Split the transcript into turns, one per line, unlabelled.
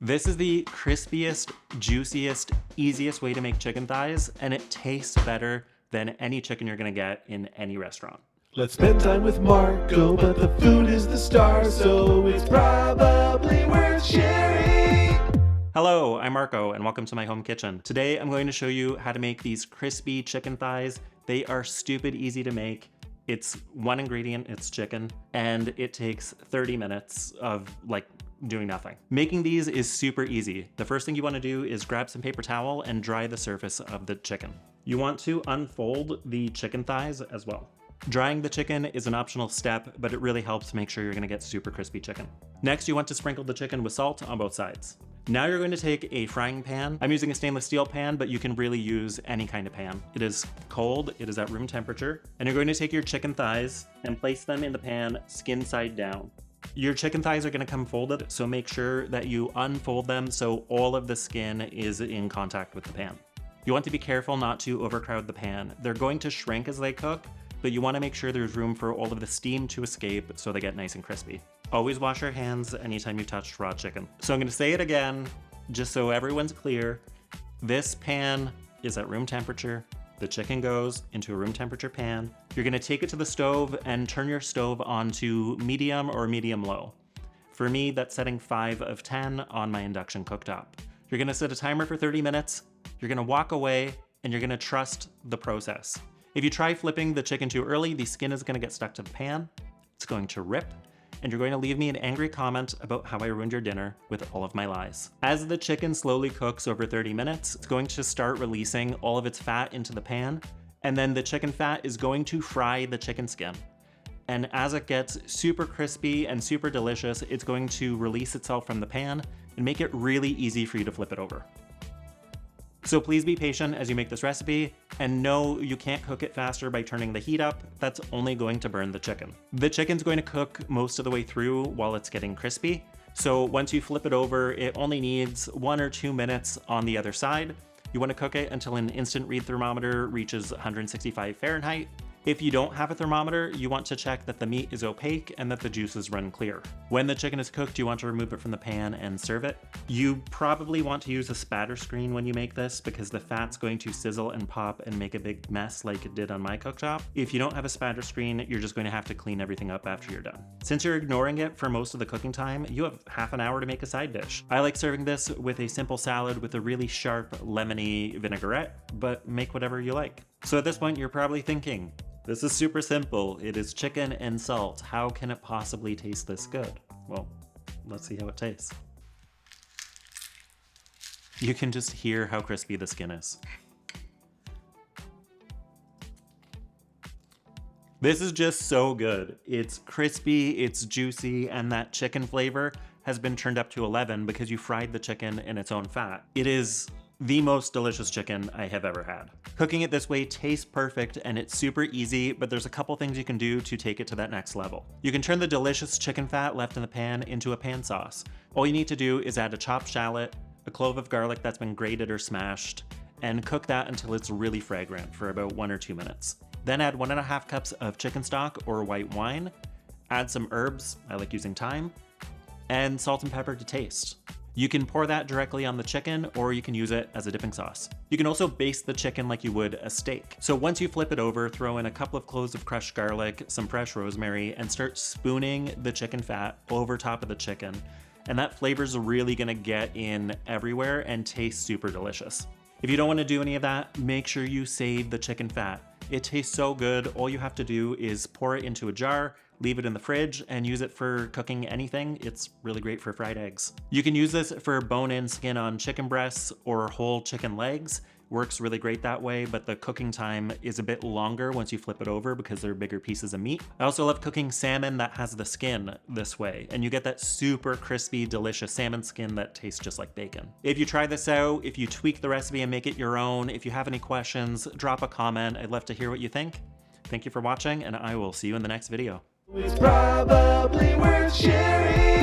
This is the crispiest, juiciest, easiest way to make chicken thighs, and it tastes better than any chicken you're gonna get in any restaurant.
Let's spend time with Marco, but the food is the star, so it's probably worth sharing.
Hello, I'm Marco, and welcome to my home kitchen. Today, I'm going to show you how to make these crispy chicken thighs. They are stupid easy to make. It's one ingredient, it's chicken, and it takes 30 minutes of doing nothing. Making these is super easy. The first thing you want to do is grab some paper towel and dry the surface of the chicken. You want to unfold the chicken thighs as well. Drying the chicken is an optional step, but it really helps make sure you're gonna get super crispy chicken. Next, you want to sprinkle the chicken with salt on both sides. Now you're going to take a frying pan. I'm using a stainless steel pan, but you can really use any kind of pan. It is cold, it is at room temperature, and you're going to take your chicken thighs and place them in the pan skin side down. Your chicken thighs are going to come folded, so make sure that you unfold them so all of the skin is in contact with the pan. You want to be careful not to overcrowd the pan. They're going to shrink as they cook, but you want to make sure there's room for all of the steam to escape so they get nice and crispy. Always wash your hands anytime you touch raw chicken. So I'm going to say it again, just so everyone's clear. This pan is at room temperature. The chicken goes into a room temperature pan. You're going to take it to the stove and turn your stove on to medium or medium low. For me, that's setting 5 of 10 on my induction cooktop. You're going to set a timer for 30 minutes. You're going to walk away and you're going to trust the process. If you try flipping the chicken too early, the skin is going to get stuck to the pan. It's going to rip, and you're going to leave me an angry comment about how I ruined your dinner with all of my lies. As the chicken slowly cooks over 30 minutes, it's going to start releasing all of its fat into the pan, and then the chicken fat is going to fry the chicken skin. And as it gets super crispy and super delicious, it's going to release itself from the pan and make it really easy for you to flip it over. So please be patient as you make this recipe, and no, you can't cook it faster by turning the heat up. That's only going to burn the chicken. The chicken's going to cook most of the way through while it's getting crispy. So once you flip it over, it only needs 1 or 2 minutes on the other side. You want to cook it until an instant read thermometer reaches 165 Fahrenheit. If you don't have a thermometer, you want to check that the meat is opaque and that the juices run clear. When the chicken is cooked, you want to remove it from the pan and serve it. You probably want to use a spatter screen when you make this because the fat's going to sizzle and pop and make a big mess like it did on my cooktop. If you don't have a spatter screen, you're just going to have to clean everything up after you're done. Since you're ignoring it for most of the cooking time, you have half an hour to make a side dish. I like serving this with a simple salad with a really sharp lemony vinaigrette, but make whatever you like. So at this point, you're probably thinking, this is super simple. It is chicken and salt. How can it possibly taste this good? Well, let's see how it tastes. You can just hear how crispy the skin is. This is just so good. It's crispy, it's juicy, and that chicken flavor has been turned up to 11 because you fried the chicken in its own fat. It is the most delicious chicken I have ever had. Cooking it this way tastes perfect and it's super easy, but there's a couple things you can do to take it to that next level. You can turn the delicious chicken fat left in the pan into a pan sauce. All you need to do is add a chopped shallot, a clove of garlic that's been grated or smashed, and cook that until it's really fragrant for about 1 or 2 minutes. Then add 1.5 cups of chicken stock or white wine, add some herbs, I like using thyme, and salt and pepper to taste. You can pour that directly on the chicken, or you can use it as a dipping sauce. You can also baste the chicken like you would a steak. So once you flip it over, throw in a couple of cloves of crushed garlic, some fresh rosemary, and start spooning the chicken fat over top of the chicken. And that flavor's really gonna get in everywhere and taste super delicious. If you don't wanna do any of that, make sure you save the chicken fat. It tastes so good. All you have to do is pour it into a jar, leave it in the fridge, and use it for cooking anything. It's really great for fried eggs. You can use this for bone-in skin on chicken breasts or whole chicken legs. Works really great that way, but the cooking time is a bit longer once you flip it over because they're bigger pieces of meat. I also love cooking salmon that has the skin this way, and you get that super crispy, delicious salmon skin that tastes just like bacon. If you try this out, if you tweak the recipe and make it your own, if you have any questions, drop a comment. I'd love to hear what you think. Thank you for watching, and I will see you in the next video.
It's probably worth sharing.